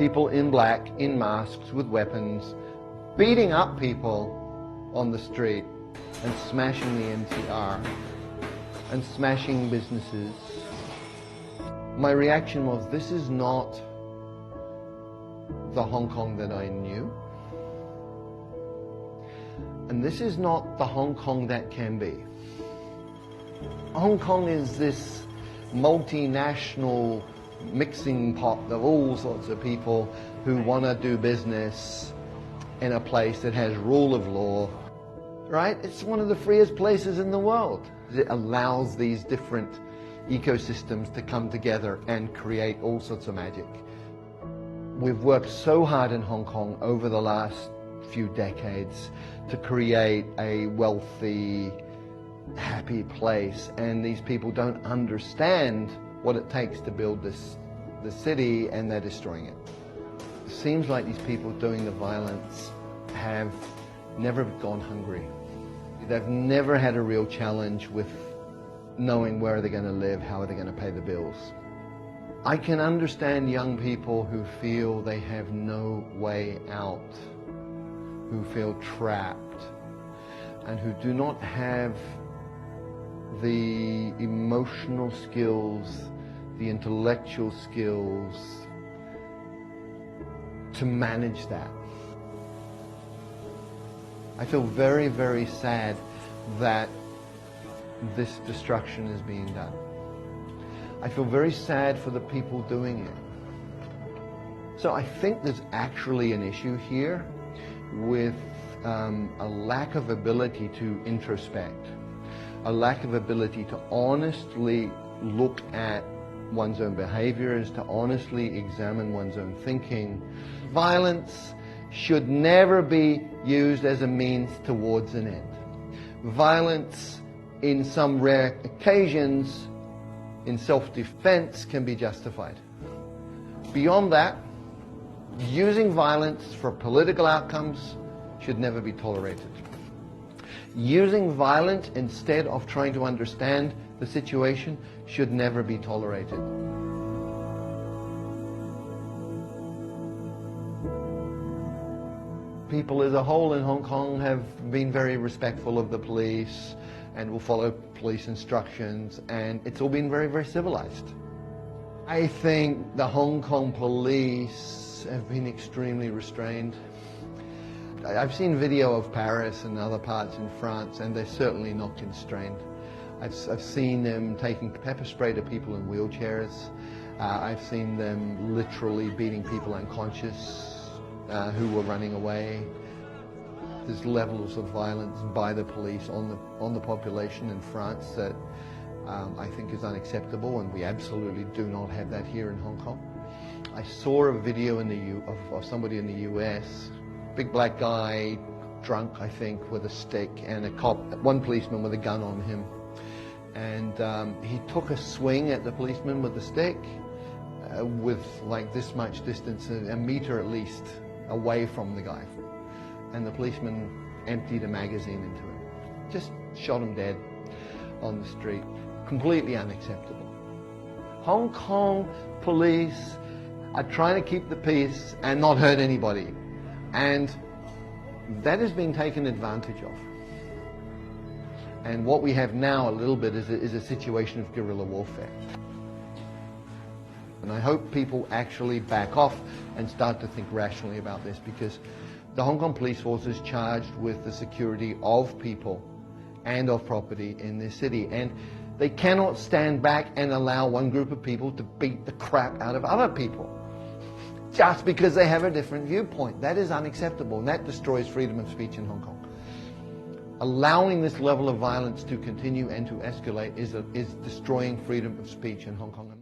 people in black, in masks, with weapons, beating up people on the street and smashing the NCR and smashing businesses. My reaction was, this is not the Hong Kong that I knew. And this is not the Hong Kong that can be. Hong Kong is this multinational mixing pot of all sorts of people who want to do business in a place that has rule of law, right? It's one of the freest places in the world. It allows these different ecosystems to come together and create all sorts of magic. We've worked so hard in Hong Kong over the last few decades to create a wealthy, happy place, and these people don't understand what it takes to build this city, and they're destroying it. It seems like these people doing the violence have never gone hungry. They've never had a real challenge with knowing where they're going to live, how are they going to pay the bills. I can understand young people who feel they have no way out, who feel trapped, and who do not have the emotional skills, the intellectual skills to manage that. I feel very, very sad that this destruction is being done. I feel very sad for the people doing it. So I think there's actually an issue here with a lack of ability to introspect, a lack of ability to honestly look at one's own behaviors, to honestly examine one's own thinking. Violence should never be used as a means towards an end. Violence, in some rare occasions, in self-defense, can be justified. Beyond that, using violence for political outcomes should never be tolerated. Using violence instead of trying to understand the situation should never be tolerated. People as a whole in Hong Kong have been very respectful of the police and will follow police instructions, and it's all been very, very civilized. I think the Hong Kong police have been extremely restrained. I've seen video of Paris and other parts in France, and they're certainly not constrained. I've seen them taking pepper spray to people in wheelchairs. I've seen them literally beating people unconscious who were running away. There's levels of violence by the police on the population in France that I think is unacceptable, and we absolutely do not have that here in Hong Kong. I saw a video of somebody in the US, big black guy, drunk I think, with a stick, and a cop, one policeman with a gun on him. And he took a swing at the policeman with the stick with like this much distance, a meter at least, away from the guy. And the policeman emptied a magazine into him. Just shot him dead on the street. Completely unacceptable. Hong Kong police are trying to keep the peace and not hurt anybody. And that is being taken advantage of. And what we have now a little bit is a situation of guerrilla warfare. And I hope people actually back off and start to think rationally about this, because the Hong Kong police force is charged with the security of people and of property in this city. And they cannot stand back and allow one group of people to beat the crap out of other people just because they have a different viewpoint. That is unacceptable, and that destroys freedom of speech in Hong Kong. Allowing this level of violence to continue and to escalate is destroying freedom of speech in Hong Kong.